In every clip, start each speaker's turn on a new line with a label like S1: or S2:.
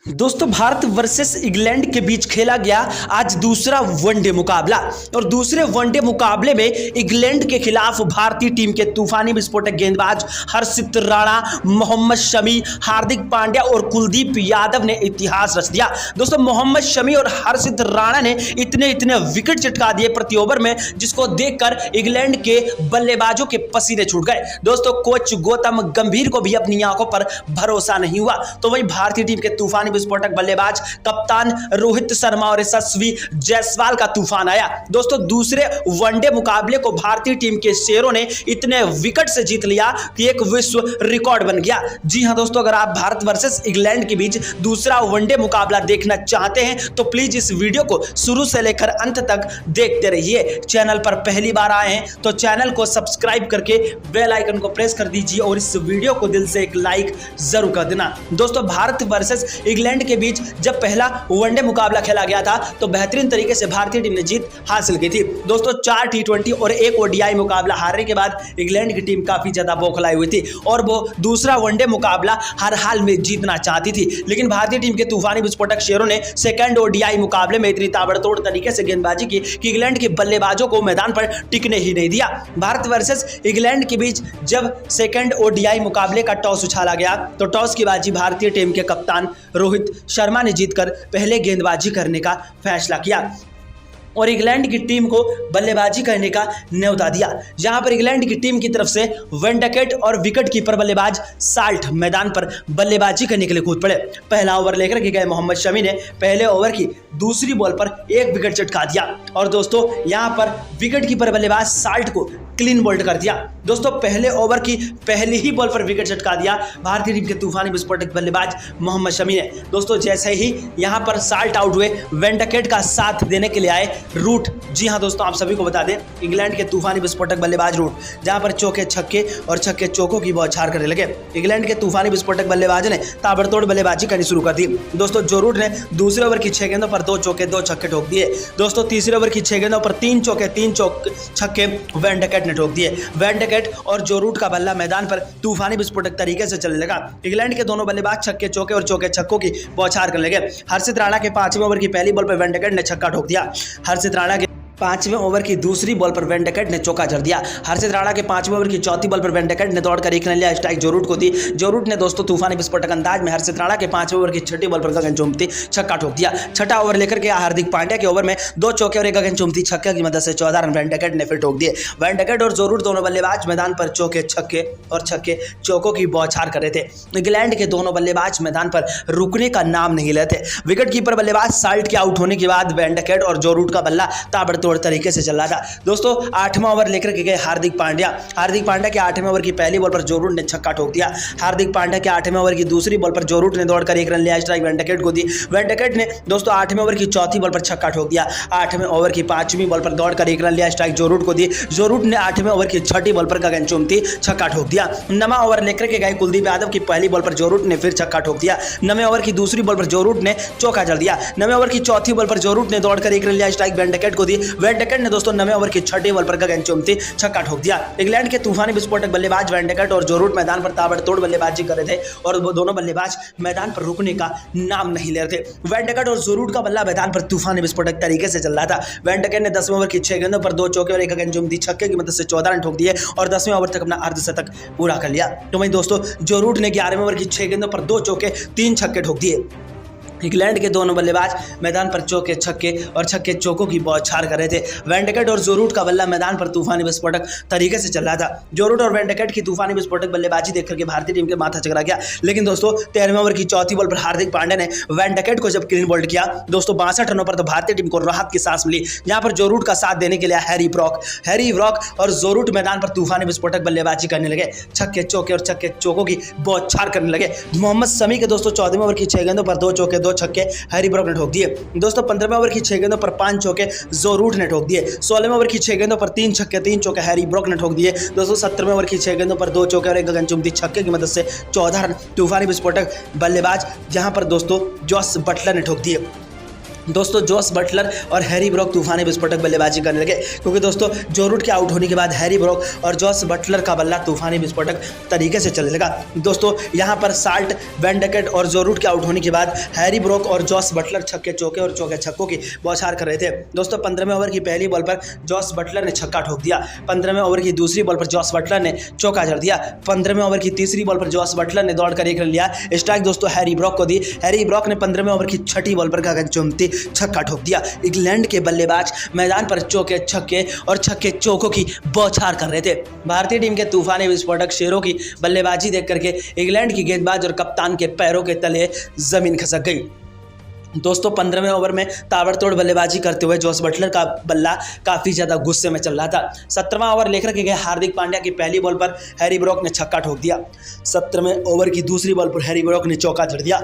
S1: दोस्तों Bharat versus England के बीच खेला गया आज दूसरा वनडे मुकाबला और दूसरे वनडे मुकाबले में इंग्लैंड के खिलाफ भारतीय टीम के तूफानी विस्फोटक गेंदबाज हर्षित राणा, मोहम्मद शमी, हार्दिक पांड्या और कुलदीप यादव ने इतिहास रच दिया। दोस्तों मोहम्मद शमी और हर्षित राणा ने इतने विकेट चिटका दिए प्रति ओवर में, जिसको देखकर इंग्लैंड के बल्लेबाजों के पसीने छूट गए। दोस्तों कोच गौतम गंभीर को भी अपनी आंखों पर भरोसा नहीं हुआ, तो वही भारतीय टीम के तूफानी विस्फोटक बल्लेबाज कप्तान रोहित शर्मा और यशस्वी जायसवाल का तूफान आया। दोस्तों दूसरे वनडे मुकाबले को भारतीय टीम के शेरों ने इतने विकेट से जीत लिया कि एक विश्व रिकॉर्ड बन गया। जी हां दोस्तों, अगर आप भारत वर्सेस इंग्लैंड के बीच दूसरा वनडे मुकाबला देखना चाहते हैं तो प्लीज इस वीडियो को शुरू से लेकर अंत तक देखते रहिए। चैनल पर पहली बार आए हैं तो चैनल को सब्सक्राइब करके बेल आइकन को प्रेस कर दीजिए और इस वीडियो को दिल से एक लाइक जरूर कर देना। दोस्तों भारत वर्सेस इंग्लैंड के बीच जब पहला वनडे मुकाबला खेला गया था तो बेहतरीन तरीके से भारतीय टीम ने जीत हासिल की थी। दोस्तों 4 टी20 और 1 ओडीआई मुकाबला हारने के बाद इंग्लैंड की टीम काफी ज्यादा बौखलाई हुई थी और वो दूसरा वनडे मुकाबला हर हाल में जीतना चाहती थी, लेकिन भारतीय टीम के तूफानी विस्फोटक शेरों ने सेकंड ओडीआई मुकाबले में इतनी ताबड़तोड़ तरीके से गेंदबाजी की कि इंग्लैंड के बल्लेबाजों को मैदान पर टिकने ही नहीं दिया। भारत वर्सेस इंग्लैंड के बीच जब सेकंड ओडीआई मुकाबले का टॉस उछाला गया तो टॉस की बाजी भारतीय टीम के कप्तान रोहित शर्मा ने जीतकर पहले गेंदबाजी करने का फैसला किया और इंग्लैंड की टीम को बल्लेबाजी करने का न्योता दिया। जहां पर इंग्लैंड की टीम की तरफ से वेंडकेट और विकेट कीपर बल्लेबाज साल्ट मैदान पर बल्लेबाजी करने के लिए कूद पड़े। पहला ओवर लेकर के गए मोहम्मद शमी ने पहले ओवर की दूसरी बॉल पर 1 विकेट चटका दिया और दोस्तों यहां पर विकेट कीपर बल्लेबाज साल्ट को क्लीन बोल्ड कर दिया। दोस्तों पहले ओवर की पहली ही बॉल पर विकेट चटका दिया भारतीय टीम के तूफानी विस्फोटक बल्लेबाज मोहम्मद शमी ने। दोस्तों जैसे ही यहां पर साल्ट आउट हुए, वेंडकेट का साथ देने के लिए आए रूट। जी हां दोस्तों, आप सभी को बता दें इंग्लैंड के तूफानी विस्फोटक बल्लेबाज रूट जहां पर चौके छक्के और छक्के चौकों की बौछार करने लगे। इंग्लैंड के तूफानी विस्फोटक बल्लेबाज ने ताबड़तोड़ बल्लेबाजी करनी शुरू कर दी। दोस्तों जो रूट ने दूसरे ओवर की 6 गेंदों पर 2 चौके 2 छक्के ठोक दिए। दोस्तों तीसरे ओवर की 6 गेंदों पर 3 चौके 3 छक्के वेंडकेट ने ठोक दिए। वेंडकेट और जो रूट का बल्ला मैदान पर तूफानी विस्फोटक तरीके से चलने लगा। इंग्लैंड के दोनों बल्लेबाज छक्के चौके और चौके छक्कों की बौछार करने लगे। हर्षित राणा के 5वें ओवर की पहली बॉल पर वेंडकेट ने छक्का ठोक दिया। हर्षित राणा के 5वें ओवर की दूसरी बॉल पर वेंडकेट ने चौका जड़ दिया। हर्षित राणा के 5वें ओवर की चौथी बॉल पर वेंडकेट ने दौड़कर एक रन लिया, स्ट्राइक जो रूट को दी। जो रूट ने दोस्तों तूफानी विस्फोटक अंदाज में हर्षित राणा के 5वें ओवर की छठी बॉल पर गगनचुंबी छक्का ठोक दिया। छठा ओवर लेकर के हार्दिक पांड्या के ओवर में 2 चौके और 1 गगनचुंबी छक्के की मदद से 14 रन वेंडकेट ने फिर ठोक दिए। वेंडकेट और जो रूट दोनों बल्लेबाज मैदान पर चौके छक्के और छक्के चौकों की बौछार कर रहे थे। इंग्लैंड के दोनों बल्लेबाज मैदान पर रुकने का नाम नहीं लेते। विकेट कीपर बल्लेबाज साल्ट के आउट होने के बाद वेंडकेट और जो रूट का बल्ला ताबड़तोड़ तरीके से चल रहा था। दोस्तों 8वां ओवर लेकर के गए हार्दिक पांड्या के 8वें ओवर की पहली बॉल पर जो रूट ने छक्का ठोक दिया। हार्दिक पांड्या के 8वें ओवर की दूसरी बॉल पर जो रूट ने दौड़कर 1 रन लिया, स्ट्राइक वेंडकेट को दी। वेंडकेट ने दोस्तों 8वें ओवर की चौथी बॉल पर छक्का ठोक दिया। 8वें ओवर की 5वीं बॉल पर दौड़कर 1 रन लिया, स्ट्राइक जो रूट को दी। जो रूट ने 8वें ओवर की छठी बॉल पर गगनचुंबी छक्का ठोक दिया। 9वां ओवर लेकर के गए कुलदीप यादव की पहली बॉल पर जो रूट ने फिर छक्का ठोक दिया। 9वें ओवर की दूसरी बॉल पर जो रूट ने चौका जड़ दिया। 9वें ओवर की चौथी बॉल पर जो रूट ने दौड़कर 1 रन लिया, स्ट्राइक वेंडकेट को दी। वेंडकेट ने दोस्तों 9वें ओवर की छठी बॉल पर गगनचुंबी छक्का ठोक दिया। इंग्लैंड के तूफानी विस्फोटक बल्लेबाज वेंडकेट और जो रूट मैदान पर ताबड़तोड़ बल्लेबाजी कर रहे थे और वो दोनों बल्लेबाज मैदान पर रुकने का नाम नहीं ले रहे थे। वेंडकेट और जो रूट का बल्ला मैदान पर तूफानी विस्फोटक तरीके से चल रहा था। वेंडकेट ने 10वें ओवर की 6 गेंदों पर 2 चौके और 1 गगनचुंबी छक्के की मदद से 14 रन ठोक दिए और 10वें ओवर तक अपना अर्धशतक पूरा कर लिया। तो वहीं दोस्तों जो रूट ने 11वें ओवर की 6 गेंदों पर 2 चौके 3 छक्के ठोक दिए। इंग्लैंड के दोनों बल्लेबाज मैदान पर चौके छक्के और छक्के चौकों की बौछार कर रहे थे। वेंडकेट और जो रूट का बल्ला मैदान पर तूफानी विस्फोटक तरीके से चल रहा था। जो रूट और वेंडकेट की तूफानी विस्फोटक बल्लेबाजी देख करके भारतीय टीम के माथा चकरा गया, लेकिन दोस्तों 13वें ओवर की चौथी बॉल पर हार्दिक पांड्या ने वेंडकेट को जब क्लीन बोल्ड किया दोस्तों 62 रनों पर तो भारतीय टीम को राहत की सांस मिली। यहाँ पर जो रूट का साथ देने के लिए हैरी ब्रॉक और जो रूट मैदान पर तूफानी विस्फोटक बल्लेबाजी करने लगे। छक्के चौके और छक्के चौकों की बौछार करने लगे। मोहम्मद शमी के दोस्तों 14वें ओवर की 6 गेंदों पर 2 चौके 2 छक्के हैरी ब्रॉक ने ठोक दिए। दोस्तों 15वें ओवर की 6 गेंदों पर 5 चौके जो रूट ने ठोक दिए। 16वें ओवर की 6 गेंदों पर 3 छक्के 3 चौके हैरी ब्रॉक ने ठोक दिए। दोस्तों 17वें ओवर की 6 गेंदों पर 2 चौके और 1 गगनचुंबी छक्के की मदद से 14 रन तूफानी विस्फोटक बल्लेबाज जहां पर दोस्तों जॉस बटलर ने ठोक दिए। दोस्तों जॉस बटलर और हैरी ब्रॉक तूफानी विस्फोटक बल्लेबाजी करने लगे, क्योंकि दोस्तों जो रूट के आउट होने के बाद हैरी ब्रॉक और जॉस बटलर का बल्ला तूफानी विस्फोटक तरीके से चलने लगा। दोस्तों यहां पर साल्ट, वैन डकेट और जो रूट के आउट होने के बाद हैरी ब्रॉक और जॉस बटलर छक्के चौके और चौके छक्कों की बौछार कर रहे थे। दोस्तों 15वें ओवर की पहली बॉल पर जॉस बटलर ने छक्का ठोक दिया। 15वें ओवर की दूसरी बॉल पर जॉस बटलर ने चौका जड़ दिया। 15वें ओवर की तीसरी बॉल पर जॉस बटलर ने दौड़कर एक रन लिया। स्ट्राइक दोस्तों हैरी ब्रॉक को दी। हैरी ब्रॉक ने 15वें ओवर की छठी बॉल पर गगनचुंबी छक्का ठोक दिया। इंग्लैंड के बल्लेबाज मैदान पर चौके छक्के और छक्के चौकों की बौछार कर रहे थे। भारतीय टीम के तूफानी विस्फोटक शेरों की बल्लेबाजी देख करके इंग्लैंड की गेंदबाज और कप्तान के पैरों के तले जमीन खसक गई। दोस्तों 15वें ओवर में ताबड़तोड़ बल्लेबाजी करते हुए जॉस बटलर का बल्ला काफ़ी ज़्यादा गुस्से में चल रहा था। 17वां ओवर लेकर के गए हार्दिक पांड्या की पहली बॉल पर हैरी ब्रॉक ने छक्का ठोक दिया। 17वें ओवर की दूसरी बॉल पर हैरी ब्रॉक ने चौका जड़ दिया।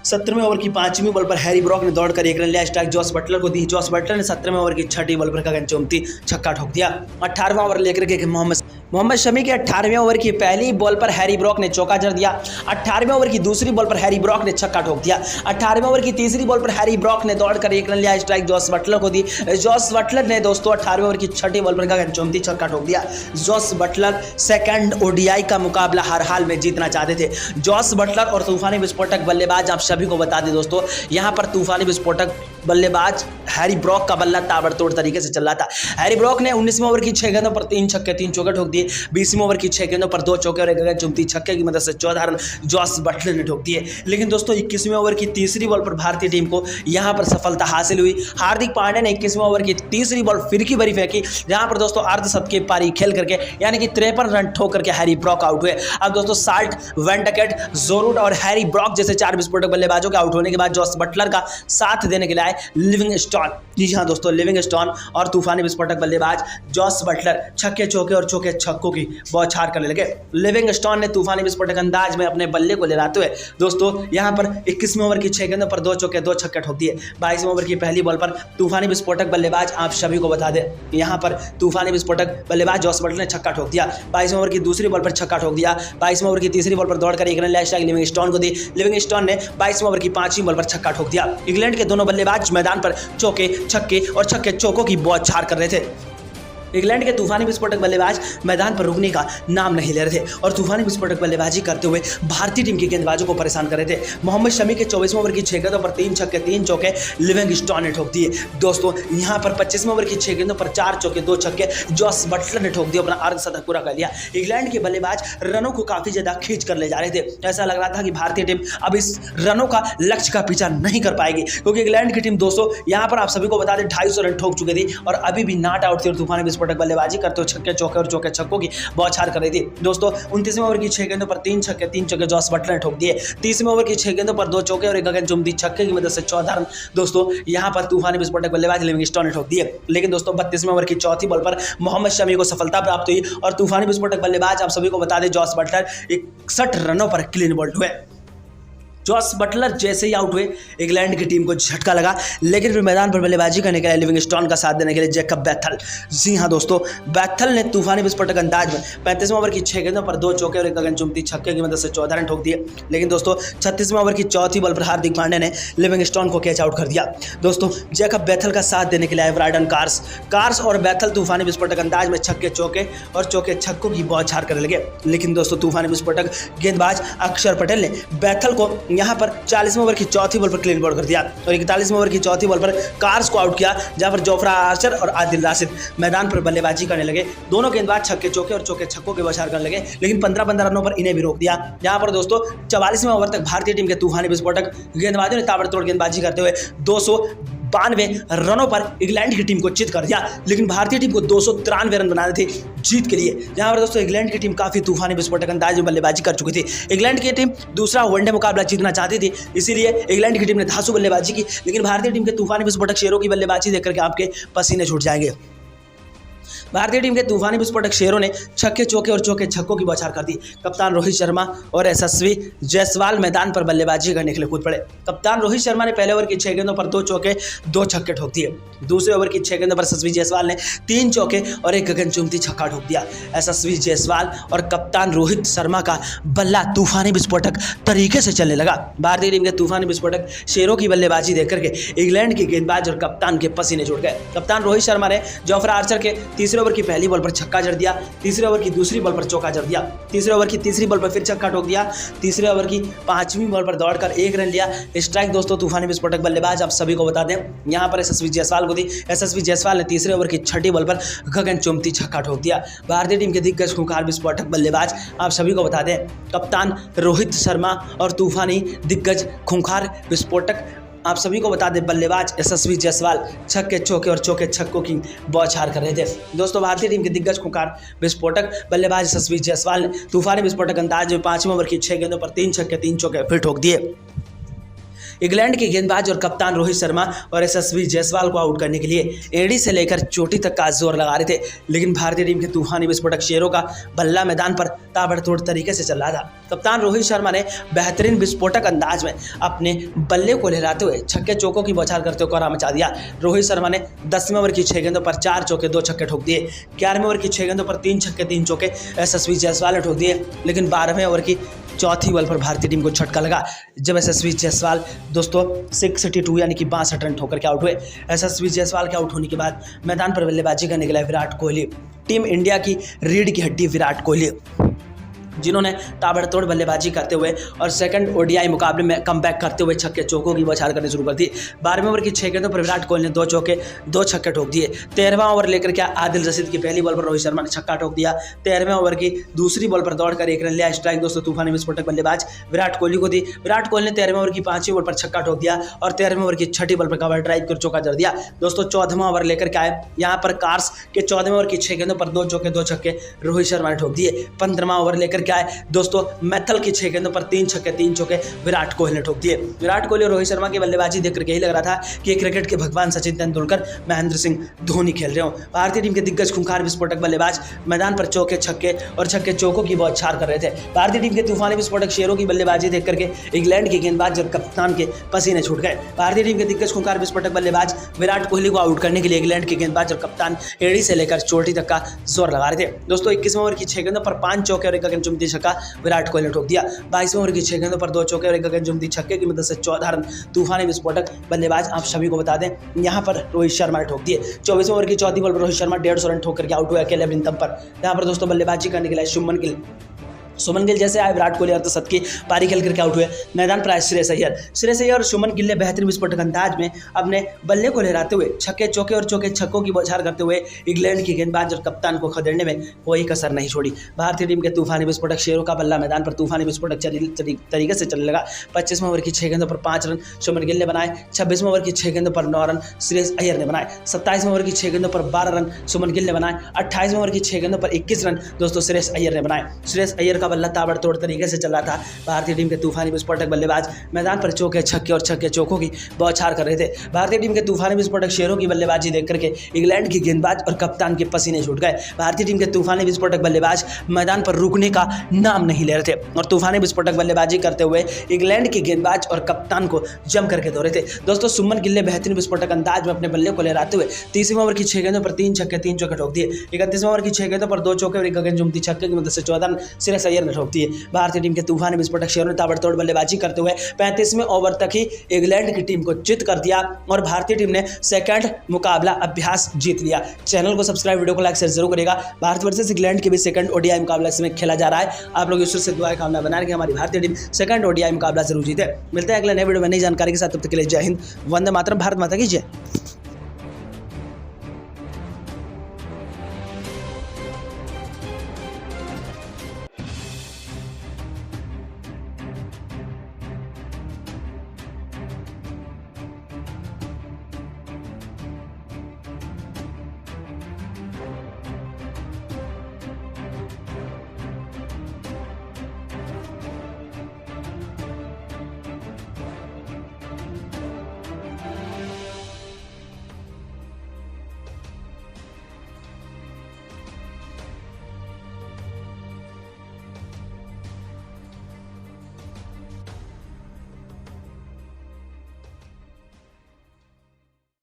S1: 17वें ओवर की 5वीं बॉल पर हैरी ब्रॉक ने दौड़कर एक रन लिया। स्ट्राइक जॉस बटलर को दी। जॉस बटलर ने 17वें ओवर की छठी बॉल पर गगनचुंबी छक्का ठोक दिया। 18वां ओवर लेकर के मोहम्मद शमी के 18वें ओवर की पहली बॉल पर हैरी ब्रॉक ने चौका जड़ दिया। 18वें ओवर की दूसरी बॉल पर हैरी ब्रॉक ने छक्का ठोक दिया। 18वें ओवर की तीसरी बॉल पर हैरी ब्रॉक ने दौड़कर एक रन लिया। स्ट्राइक जॉस बटलर को दी। जॉस बटलर ने दोस्तों 18वें ओवर की छठी बॉल पर गगनचुंबी छक्का ठोक दिया। जॉस बटलर सेकंड ओडीआई का मुकाबला हर हाल में जीतना चाहते थे। जॉस बटलर और तूफानी विस्फोटक बल्लेबाज आप सभी को बता दें दोस्तों, यहां पर तूफानी विस्फोटक बल्लेबाज हैरी ब्रॉक का बल्ला ताबड़तोड़ तरीके से चल रहा था। हैरी ब्रॉक ने 19वें ओवर की 6 गेंदों पर 3 छक्के 3 चौके ठोक दिए। 20वें ओवर की 6 गेंदों पर 2 चौके और एक गगनचुंबी छक्के की मदद से 14 रन जॉस बटलर ने ठोक दिए। लेकिन दोस्तों 21वें ओवर की तीसरी बॉल पर भारतीय टीम को यहां पर सफलता हासिल हुई। हार्दिक पांड्या ने 21वें ओवर की तीसरी बॉल फिरकी भरी फेंकी, जहां पर दोस्तों अर्धशतकीय पारी खेल करके यानी कि 53 रन ठोक करके हैरी ब्रॉक आउट हुए। अब दोस्तों साल्ट, वैन डकेट, जो रूट और हैरी ब्रॉक जैसे 4 विस्फोटक बल्लेबाजों के आउट होने के बाद जॉस बटलर का साथ देने के लिए आए लिविंगस्टोन। जी हाँ दोस्तों, लिविंगस्टोन और तूफानी विस्फोटक बल्लेबाज जॉस बटलर छक्के चौके और चौके छक्कों की बौछार करने लगे। लिविंगस्टोन ने तूफानी विस्फोटक अंदाज में अपने बल्ले को लहराते हुए दोस्तों यहां पर 21वें ओवर की 6 गेंदों पर 2 चौके 2 छक्के ठोक दिए। 22वें ओवर की पहली बॉल पर तूफानी विस्फोटक बल्लेबाज आप सभी को बता दें, यहां पर तूफानी विस्फोटक बल्लेबाज जॉस बटलर ने छक्का ठोक दिया। 22वें ओवर की दूसरी बॉल पर छक्का ठोक दिया। 22वें ओवर की तीसरी बॉल पर दौड़कर एक रन लिया। स्ट्राइक लिविंगस्टोन को दी। लिविंगस्टोन ने 22वें ओवर की 5वीं बॉल पर छक्का ठोक दिया। इंग्लैंड के दोनों बल्लेबाज मैदान पर चौके छक्के और छक्के चौकों की बौछार कर रहे थे। इंग्लैंड के तूफानी विस्फोटक बल्लेबाज मैदान पर रुकने का नाम नहीं ले रहे थे और तूफानी विस्फोटक बल्लेबाजी करते हुए भारतीय टीम के गेंदबाजों को परेशान कर रहे थे। मोहम्मद शमी के 24वें ओवर की 6 गेंदों पर 3 छक्के 3 चौके लिविंगस्टोन ने ठोक दिए। दोस्तों यहां पर 25वें ओवर की 6 गेंदों पर 4 चौके 2 छक्के जॉस बटलर ने ठोक दिया, अपना अर्धशतक पूरा कर लिया। इंग्लैंड के बल्लेबाज रनों को काफी ज्यादा खींच कर ले जा रहे थे। ऐसा लग रहा था कि भारतीय टीम अब इस रनों का लक्ष्य का पीछा नहीं कर पाएगी, क्योंकि इंग्लैंड की टीम 200 यहां पर आप सभी को बता दें 250 रन ठोक चुकी थी और अभी भी नॉट आउट थी और तूफानी विस्फोटक बल्लेबाजी करते छक्के चौके और चौके छक्कों की बौछार कर रही थी। दोस्तों 29वें ओवर की 6 गेंदों पर 3 छक्के 3 चौके जॉस बटलर ने ठोक दिए। 30वें ओवर की 6 गेंदों पर 2 चौके और एक गगनचुंबी छक्के की मदद से 14 रन दोस्तों यहां पर तूफानी विस्फोटक बल्लेबाज लिविंगस्टोन ने ठोक दिए। लेकिन दोस्तों 32वें ओवर की चौथी बॉल पर मोहम्मद शमी को सफलता प्राप्त हुई और तूफानी विस्फोटक बल्लेबाज आप सभी को बता दें जॉस बटलर 61 रनों पर क्लीन बोल्ड हुए। जॉस बटलर जैसे ही आउट हुए इंग्लैंड की टीम को झटका लगा, लेकिन फिर मैदान पर बल्लेबाजी करने के लिए लिविंगस्टोन का साथ देने के लिए जैकब बैथल, जी हां दोस्तों, बैथल ने तूफानी विस्फोटक अंदाज में 35वें ओवर की 6 गेंदों पर 2 चौके और एक गगनचुंबी छक्के की मदद से 14 रन ठोक दिए। लेकिन दोस्तों 36वें ओवर की चौथी बॉल पर हार्दिक पांड्या ने लिविंगस्टोन को कैच आउट कर दिया। दोस्तों जैकब बैथल का साथ देने के लिए आए ब्रायडन कार्स और बैथल तूफानी विस्फोटक अंदाज में छक्के चौके और चौके छक्कों की बौछार करने लगे। लेकिन दोस्तों तूफानी विस्फोटक गेंदबाज अक्षर पटेल ने बैथल को यहां पर 40वें ओवर की चौथी बॉल पर क्लीन बोल्ड कर दिया और 41वें ओवर की चौथी बॉल पर कार्स को आउट किया, जहां पर जोफ्रा आर्चर और आदिल राशिद मैदान पर बल्लेबाजी करने लगे। दोनों गेंदबाज छक्के चौके और चौके छक्कों के बौछार करने लगे, लेकिन 15 रनों पर इन्हें भी रोक दिया। यहां पर दोस्तों 44वें ओवर तक भारतीय टीम के तूफानी विस्फोटक गेंदबाजों ने ताबड़तोड़ गेंदबाजी करते हुए 292 रनों पर इंग्लैंड की टीम को चित कर दिया। लेकिन भारतीय टीम को 293 रन बनाने थे जीत के लिए। यहाँ पर दोस्तों इंग्लैंड की टीम काफी तूफानी विस्फोटक अंदाज में बल्लेबाजी कर चुकी थी। इंग्लैंड की टीम दूसरा वनडे मुकाबला जीतना चाहती थी, इसीलिए इंग्लैंड की टीम ने धांसू बल्लेबाजी की। लेकिन भारतीय टीम के तूफानी विस्फोटक शेरों की बल्लेबाजी देख करके आपके पसीने छूट जाएंगे। भारतीय टीम के तूफानी विस्फोटक शेरों ने छक्के चौके और चौके छक्कों की बौछार कर दी। कप्तान रोहित शर्मा और यशस्वी जायसवाल मैदान पर बल्लेबाजी करने के लिए कूद पड़े। कप्तान रोहित शर्मा ने पहले ओवर की 6 गेंदों पर 2 चौके 2 छक्के ठोक दिए। दूसरे ओवर की 6 गेंदों पर यशस्वी जायसवाल ने 3 चौके और 1 गगनचुंबी छक्का ठोक दिया। यशस्वी जायसवाल और कप्तान रोहित शर्मा का बल्ला तूफानी विस्फोटक तरीके से चलने लगा। भारतीय टीम के तूफानी विस्फोटक शेरों की बल्लेबाजी देख करके इंग्लैंड के गेंदबाज और कप्तान के पसीने छूट गए। कप्तान रोहित शर्मा ने जोफ्रा आर्चर के तीसरे ओवर की पहली बॉल पर छक्का जड़ दिया, तीसरे ओवर की दूसरी बॉल पर चौका जड़ दिया, तीसरे ओवर की तीसरी बॉल पर फिर छक्का ठोक दिया, तीसरे ओवर की 5वीं बॉल पर दौड़कर 1 रन लिया। स्ट्राइक दोस्तों तूफानी विस्फोटक बल्लेबाज आप सभी को बता दें यहां पर यशस्वी जायसवाल को दी। यशस्वी जायसवाल ने तीसरे ओवर की 6ठी बॉल पर गगनचुंबी छक्का ठोक दिया। भारतीय टीम के दिग्गज खूंखार विस्फोटक बल्लेबाज आप सभी को बता दें कप्तान रोहित शर्मा और तूफानी दिग्गज खूंखार विस्फोटक आप सभी को बता दें बल्लेबाज यशस्वी जायसवाल छक्के चौके और चौके छक्कों की बौछार कर रहे थे। दोस्तों भारतीय टीम के दिग्गज खूंखार विस्फोटक बल्लेबाज यशस्वी जायसवाल ने तूफानी विस्फोटक अंदाज में 5वें ओवर की 6 गेंदों पर 3 छक्के 3 चौके फिर ठोक दिए। इंग्लैंड के गेंदबाज और कप्तान रोहित शर्मा और यशस्वी जायसवाल को आउट करने के लिए एड़ी से लेकर चोटी तक का जोर लगा रहे थे, लेकिन भारतीय टीम के तूफानी विस्फोटक शेरों का बल्ला मैदान पर ताबड़तोड़ तरीके से चल रहा था। कप्तान रोहित शर्मा ने बेहतरीन विस्फोटक अंदाज में अपने बल्ले को लहराते हुए छक्के चौकों की बौछार करते हुए कोहरा मचा दिया। रोहित शर्मा ने 10वें ओवर की 6 गेंदों पर 4 चौके 2 छक्के ठोक दिए। 11वें ओवर की 6 गेंदों पर 3 छक्के 3 चौके यशस्वी जायसवाल ने ठोक दिए, लेकिन 12वें ओवर की 4थी बॉल पर भारतीय टीम को झटका लगा जब यशस्वी जायसवाल दोस्तों 662 यानी कि 62 रन ठोकर के आउट हुए। यशस्वी जायसवाल के आउट होने के बाद मैदान पर बल्लेबाजी करने के लिए विराट कोहली, टीम इंडिया की रीढ़ की हड्डी विराट कोहली, जिन्होंने ताबड़तोड़ बल्लेबाजी करते हुए और सेकंड ओडीआई मुकाबले में कमबैक करते हुए छक्के चौकों की बौछार करनी शुरू कर दी। 12वें ओवर की 6 गेंदों पर विराट कोहली ने 2 चौके 2 छक्के ठोक दिए। 13वां ओवर लेकर के आदिल रशीद की पहली बॉल पर रोहित शर्मा ने छक्का ठोक दिया। 13वें ओवर की दूसरी बॉल पर दौड़कर 1 रन लिया। स्ट्राइक दोस्तों तूफानी विस्फोटक बल्लेबाज विराट कोहली को दी। विराट कोहली ने 13वें ओवर की 5वीं बॉल पर छक्का ठोक दिया और 13वें ओवर की 6ठी बॉल पर कवर ड्राइव कर चौका जड़ दिया। दोस्तों 14वां ओवर लेकर के आए यहाँ पर कार्स के 14वें ओवर की 6 गेंदों पर 2 चौके 2 छक्के रोहित शर्मा ने ठोक दिए। 15वां ओवर लेकर के आए दोस्तों मैथल की 6 गेंदों पर 3 छक्के 3 चौके विराट कोहली ने ठोक दिए। विराट कोहली और रोहित शर्मा की बल्लेबाजी देखकर यही लग रहा था कि क्रिकेट के भगवान सचिन तेंदुलकर महेंद्र सिंह धोनी खेल रहे हो। भारतीय टीम के दिग्गज खूंखार विस्फोटक बल्लेबाज मैदान पर चौके छक्के और छक्के चौकों की बौछार कर रहे थे। भारतीय टीम के तूफानी विस्फोटक शेरों की बल्लेबाजी देख करके इंग्लैंड के गेंदबाज और कप्तान के पसीने छूट गए। भारतीय टीम के दिग्गज खूंखार विस्फोटक बल्लेबाज विराट कोहली को आउट करने के लिए इंग्लैंड के गेंदबाज और कप्तान एड़ी से लेकर चोटी तक का जोर लगा रहे थे। दोस्तों 21वें ओवर की 6 गेंदों पर 5 चौके और 1 गगनचुंबी छक्का विराट कोहली ने ठोक दिया। 22वें ओवर की 6 गेंदों पर 2 चौके और 1 गगनचुंबी छक्के की मदद से 14 रन तूफानी विस्फोटक बल्लेबाज आप सभी को बता दें यहां पर रोहित शर्मा ने ठोक दिए। 24वें ओवर की 4थी बॉल पर रोहित शर्मा 150 रन ठोक करके आउट हुए अकेले अपनी दम पर। यहां पर दोस्तों बल्लेबाजी करने के लिए सुमन गिल जैसे आए विराट कोहली अर्धशतक की पारी खेल करके आउट हुए। मैदान पर आए श्रेयस अय्यर और सुमन गिल ने बेहतरीन विस्फोटक अंदाज में अपने बल्ले को लहराते हुए छक्के चौके और चौके छक्कों की बौछार करते हुए इंग्लैंड के गेंदबाज और कप्तान को खदेड़ने में कोई कसर नहीं छोड़ी। भारतीय टीम के तूफानी विस्फोटक शेरों का बल्ला मैदान पर तूफानी विस्फोटक तरीके से चलने लगा। 25वें ओवर की 6 गेंदों पर 5 रन सुमन गिल ने बनाए। 26वें ओवर की 6 गेंदों पर 9 रन श्रेयस अय्यर ने बनाए। 27वें ओवर की 6 गेंदों पर 12 रन सुमन गिल ने बनाए। 28वें ओवर की 6 गेंदों पर 21 रन दोस्तों श्रेयस अय्यर ने बनाए। श्रेयस अय्यर का बल्ला ताबड़तोड़ तरीके से चल रहा था। भारतीय टीम के तूफानी विस्फोटक बल्लेबाज मैदान पर चौके छक्के और छक्के चौकों की बौछार कर रहे थे। भारतीय टीम के तूफानी विस्फोटक शेरों की बल्लेबाजी देख करके इंग्लैंड के गेंदबाज और कप्तान के पसीने छूट गए। भारतीय टीम के तूफानी विस्फोटक बल्लेबाज मैदान पर रुकने का नाम नहीं ले रहे थे और तूफानी विस्फोटक बल्लेबाजी करते हुए इंग्लैंड के गेंदबाज और कप्तान को जम करके दौड़े थे। दोस्तों सुमन गिल ने बेहतरीन विस्फोटक अंदाज में अपने बल्ले को लहराते हुए 30वें ओवर की 6 गेंदों पर 3 छक्के 3 चौके ठोक दिए। 31वें ओवर की 6 गेंदों पर 2 चौके और 1 गगनचुंबी छक्के की मदद से 14 रन श्रेयस अय्यर ने ठोक दिए। भारतीय टीम के तूफानी विस्फोटक शेरों ने ताबड़तोड़ बल्लेबाजी करते हुए 35वें ओवर तक ही इंग्लैंड की टीम को चित कर दिया और भारतीय टीम ने सेकंड मुकाबला अभ्यास जीत लिया। चैनल को सब्सक्राइब, वीडियो को लाइक शेयर जरूर करेगा। भारत वर्सेस इंग्लैंड के भी सेकंड ओडीआई मुकाबला इसमें खेला जा रहा है। आप लोग ईश्वर से दुआ कामना बना रहे कि हमारी भारतीय टीम सेकंड ओडीआई मुकाबला जरूर जीते। मिलते हैं अगले नए वीडियो में नई जानकारी के साथ, तब तक के लिए जय हिंद, वंदे मातरम, भारत माता की जय।